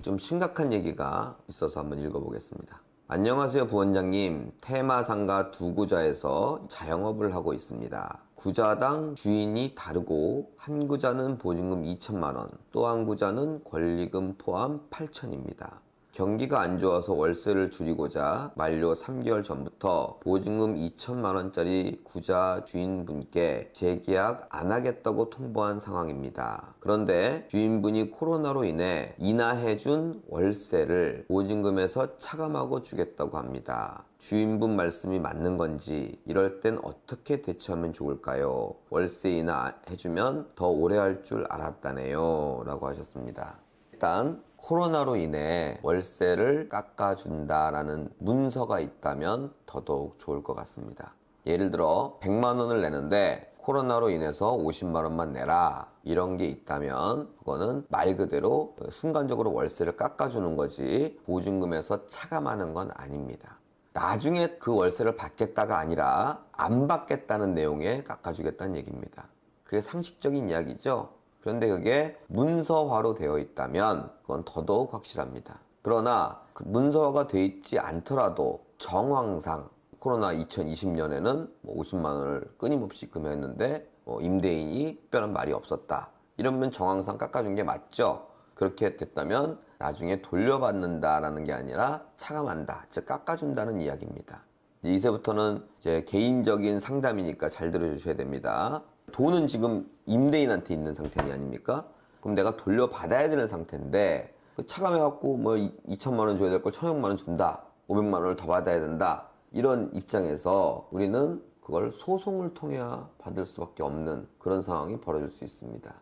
좀 심각한 얘기가 있어서 한번 읽어보겠습니다. 안녕하세요 부원장님. 테마상가 두 구자에서 자영업을 하고 있습니다. 구자당 주인이 다르고 한 구자는 보증금 2천만 원, 또 한 구자는 권리금 포함 8천입니다. 경기가 안 좋아서 월세를 줄이고자 만료 3개월 전부터 보증금 2천만 원짜리 구자 주인분께 재계약 안 하겠다고 통보한 상황입니다. 그런데 주인분이 코로나로 인해 인하해준 월세를 보증금에서 차감하고 주겠다고 합니다. 주인분 말씀이 맞는 건지 이럴 땐 어떻게 대처하면 좋을까요? 월세 인하해주면 더 오래 할 줄 알았다네요 라고 하셨습니다. 일단 코로나로 인해 월세를 깎아준다라는 문서가 있다면 더더욱 좋을 것 같습니다. 예를 들어 100만 원을 내는데 코로나로 인해서 50만 원만 내라 이런 게 있다면 그거는 말 그대로 순간적으로 월세를 깎아주는 거지 보증금에서 차감하는 건 아닙니다. 나중에 그 월세를 받겠다가 아니라 안 받겠다는 내용에 깎아주겠다는 얘기입니다. 그게 상식적인 이야기죠. 그런데 그게 문서화로 되어 있다면 그건 더더욱 확실합니다. 그러나 그 문서화가 되어 있지 않더라도 정황상 코로나 2020년에는 50만 원을 끊임없이 금했는데 임대인이 특별한 말이 없었다. 이러면 정황상 깎아준 게 맞죠? 그렇게 됐다면 나중에 돌려받는다라는 게 아니라 차감한다, 즉 깎아준다는 이야기입니다. 이제부터는 이제 개인적인 상담이니까 잘 들어주셔야 됩니다. 돈은 지금 임대인한테 있는 상태 아닙니까? 그럼 내가 돌려받아야 되는 상태인데 차감해갖고 뭐 2천만 원 줘야 될 걸 1,000만 원 준다, 500만 원을 더 받아야 된다, 이런 입장에서 우리는 그걸 소송을 통해야 받을 수밖에 없는 그런 상황이 벌어질 수 있습니다.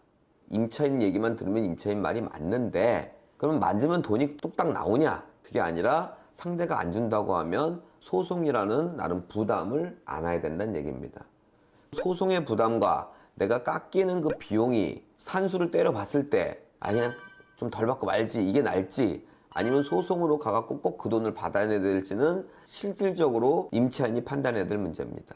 임차인 얘기만 들으면 임차인 말이 맞는데 그럼 만지면 돈이 뚝딱 나오냐? 그게 아니라 상대가 안 준다고 하면 소송이라는 나름 부담을 안아야 된다는 얘기입니다. 소송의 부담과 내가 깎이는 그 비용이 산수를 때려 봤을 때 그냥 좀 덜 받고 말지 이게 나을지, 아니면 소송으로 가갖고 꼭 그 돈을 받아야 될지는 실질적으로 임차인이 판단해야 될 문제입니다.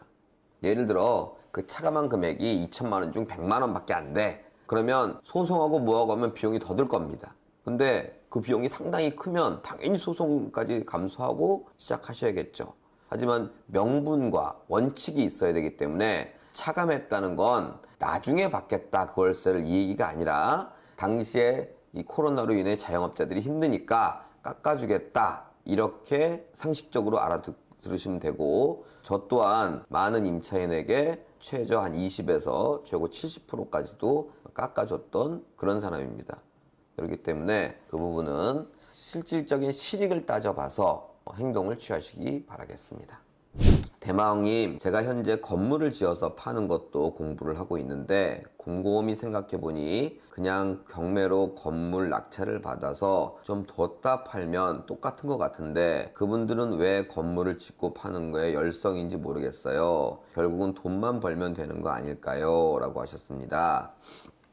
예를 들어 그 차감한 금액이 2천만 원 중 100만 원밖에 안 돼. 그러면 소송하고 뭐하고 하면 비용이 더 들 겁니다. 근데 그 비용이 상당히 크면 당연히 소송까지 감수하고 시작하셔야겠죠. 하지만 명분과 원칙이 있어야 되기 때문에 차감했다는 건 나중에 받겠다 그 월세를 이 얘기가 아니라 당시에 이 코로나로 인해 자영업자들이 힘드니까 깎아주겠다, 이렇게 상식적으로 알아들으시면 되고, 저 또한 많은 임차인에게 최저 한 20에서 최고 70%까지도 깎아줬던 그런 사람입니다. 그렇기 때문에 그 부분은 실질적인 실익을 따져봐서 행동을 취하시기 바라겠습니다. 대마왕님, 제가 현재 건물을 지어서 파는 것도 공부를 하고 있는데 곰곰이 생각해보니 그냥 경매로 건물 낙찰을 받아서 좀 뒀다 팔면 똑같은 것 같은데 그분들은 왜 건물을 짓고 파는 거에 열성인지 모르겠어요. 결국은 돈만 벌면 되는 거 아닐까요? 라고 하셨습니다.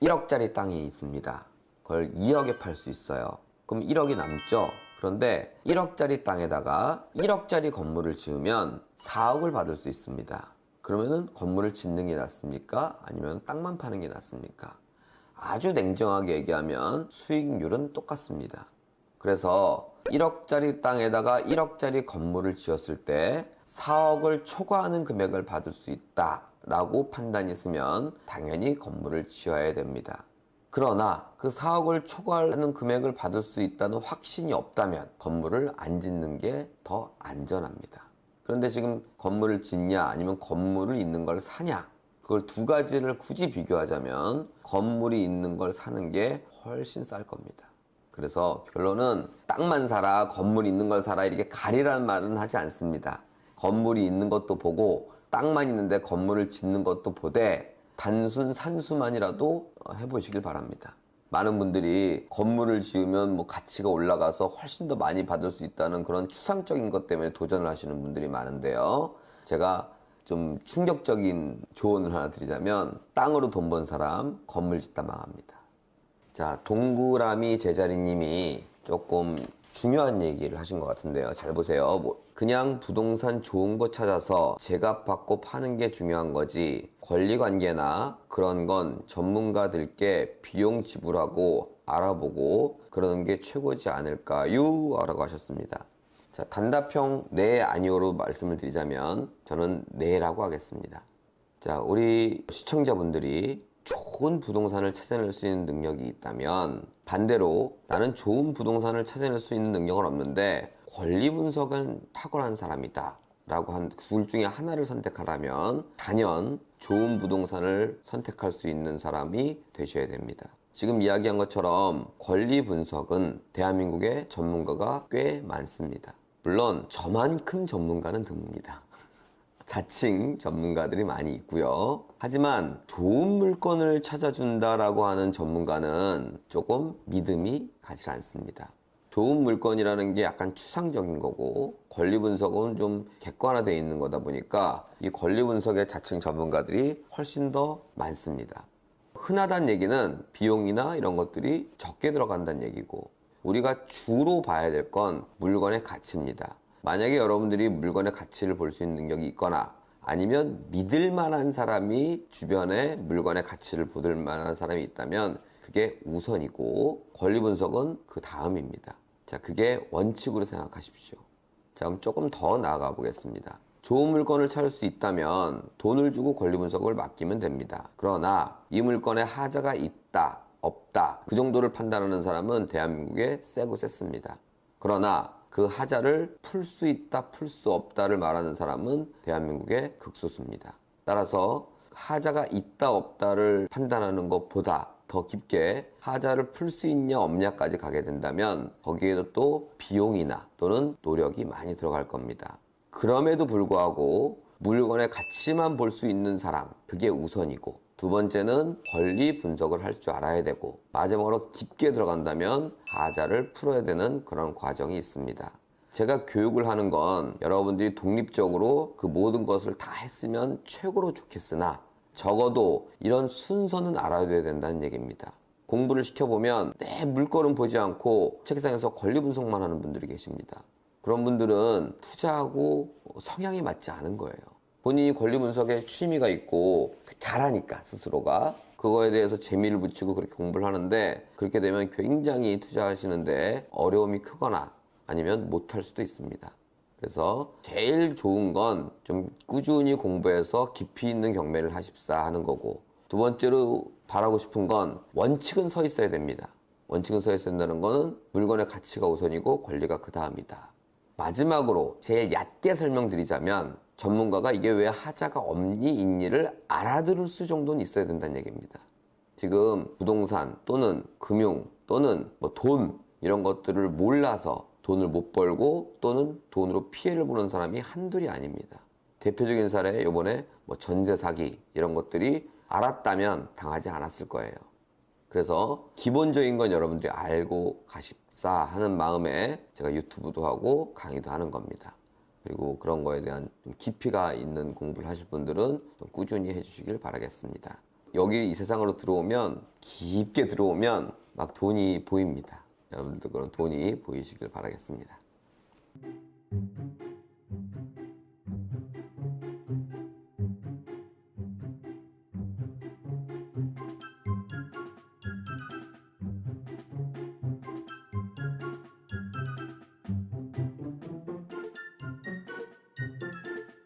1억짜리 땅이 있습니다. 그걸 2억에 팔 수 있어요. 그럼 1억이 남죠? 그런데 1억짜리 땅에다가 1억짜리 건물을 지으면 4억을 받을 수 있습니다. 그러면은 건물을 짓는 게 낫습니까? 아니면 땅만 파는 게 낫습니까? 아주 냉정하게 얘기하면 수익률은 똑같습니다. 그래서 1억짜리 땅에다가 1억짜리 건물을 지었을 때 4억을 초과하는 금액을 받을 수 있다라고 판단이 있으면 당연히 건물을 지어야 됩니다. 그러나 그 4억을 초과하는 금액을 받을 수 있다는 확신이 없다면 건물을 안 짓는 게 더 안전합니다. 그런데 지금 건물을 짓냐 아니면 건물을 있는 걸 사냐, 그걸 두 가지를 굳이 비교하자면 건물이 있는 걸 사는 게 훨씬 쌀 겁니다. 그래서 결론은 땅만 사라, 건물 있는 걸 사라 이렇게 가리라는 말은 하지 않습니다. 건물이 있는 것도 보고 땅만 있는데 건물을 짓는 것도 보되 단순 산수만이라도 해보시길 바랍니다. 많은 분들이 건물을 지으면 뭐 가치가 올라가서 훨씬 더 많이 받을 수 있다는 그런 추상적인 것 때문에 도전을 하시는 분들이 많은데요. 제가 좀 충격적인 조언을 하나 드리자면 땅으로 돈 번 사람 건물 짓다 망합니다. 자, 동그라미 제자리님이 조금 중요한 얘기를 하신 것 같은데요. 잘 보세요. 그냥 부동산 좋은 거 찾아서 제값받고 파는 게 중요한 거지, 권리관계나 그런 건 전문가들께 비용 지불하고 알아보고 그러는 게 최고지 않을까요? 라고 하셨습니다. 자, 단답형 네, 아니오로 말씀을 드리자면 저는 네라고 하겠습니다. 자, 우리 시청자분들이 좋은 부동산을 찾아낼 수 있는 능력이 있다면, 반대로 나는 좋은 부동산을 찾아낼 수 있는 능력은 없는데 권리 분석은 탁월한 사람이다 라고 한 둘 중에 하나를 선택하라면 단연 좋은 부동산을 선택할 수 있는 사람이 되셔야 됩니다. 지금 이야기한 것처럼 권리 분석은 대한민국에 전문가가 꽤 많습니다. 물론 저만큼 전문가는 드뭅니다. 자칭 전문가들이 많이 있고요. 하지만 좋은 물건을 찾아준다라고 하는 전문가는 조금 믿음이 가지 않습니다. 좋은 물건이라는 게 약간 추상적인 거고, 권리 분석은 좀 객관화되어 있는 거다 보니까 이 권리 분석의 자칭 전문가들이 훨씬 더 많습니다. 흔하다는 얘기는 비용이나 이런 것들이 적게 들어간다는 얘기고, 우리가 주로 봐야 될 건 물건의 가치입니다. 만약에 여러분들이 물건의 가치를 볼 수 있는 능력이 있거나 아니면 믿을 만한 사람이 주변에 물건의 가치를 보들 만한 사람이 있다면 그게 우선이고, 권리 분석은 그 다음입니다. 자, 그게 원칙으로 생각하십시오. 자, 그럼 조금 더 나아가 보겠습니다. 좋은 물건을 찾을 수 있다면 돈을 주고 권리 분석을 맡기면 됩니다. 그러나 이 물건에 하자가 있다, 없다, 그 정도를 판단하는 사람은 대한민국에 세고 셌습니다. 그러나 그 하자를 풀 수 있다, 풀 수 없다를 말하는 사람은 대한민국의 극소수입니다. 따라서 하자가 있다, 없다를 판단하는 것보다 더 깊게 하자를 풀 수 있냐, 없냐까지 가게 된다면 거기에도 또 비용이나 또는 노력이 많이 들어갈 겁니다. 그럼에도 불구하고 물건의 가치만 볼 수 있는 사람, 그게 우선이고, 두 번째는 권리 분석을 할 줄 알아야 되고, 마지막으로 깊게 들어간다면 하자를 풀어야 되는 그런 과정이 있습니다. 제가 교육을 하는 건 여러분들이 독립적으로 그 모든 것을 다 했으면 최고로 좋겠으나 적어도 이런 순서는 알아야 된다는 얘기입니다. 공부를 시켜보면 내 물건은 보지 않고 책상에서 권리 분석만 하는 분들이 계십니다. 그런 분들은 투자하고 성향이 맞지 않은 거예요. 본인이 권리 분석에 취미가 있고 잘하니까 스스로가 그거에 대해서 재미를 붙이고 그렇게 공부를 하는데, 그렇게 되면 굉장히 투자하시는데 어려움이 크거나 아니면 못할 수도 있습니다. 그래서 제일 좋은 건 좀 꾸준히 공부해서 깊이 있는 경매를 하십사 하는 거고, 두 번째로 바라고 싶은 건 원칙은 서 있어야 됩니다. 원칙은 서 있어야 된다는 거는 물건의 가치가 우선이고 권리가 그 다음이다. 마지막으로 제일 얕게 설명드리자면 전문가가 이게 왜 하자가 없니 있니를 알아들을 수 정도는 있어야 된다는 얘기입니다. 지금 부동산 또는 금융 또는 돈 이런 것들을 몰라서 돈을 못 벌고 또는 돈으로 피해를 보는 사람이 한둘이 아닙니다. 대표적인 사례, 이번에 전세 사기 이런 것들이 알았다면 당하지 않았을 거예요. 그래서 기본적인 건 여러분들이 알고 가십사 하는 마음에 제가 유튜브도 하고 강의도 하는 겁니다. 그리고 그런 거에 대한 좀 깊이가 있는 공부를 하실 분들은 좀 꾸준히 해주시길 바라겠습니다. 여기 이 세상으로 들어오면, 깊게 들어오면 막 돈이 보입니다. 여러분들도 그런 돈이 보이시길 바라겠습니다.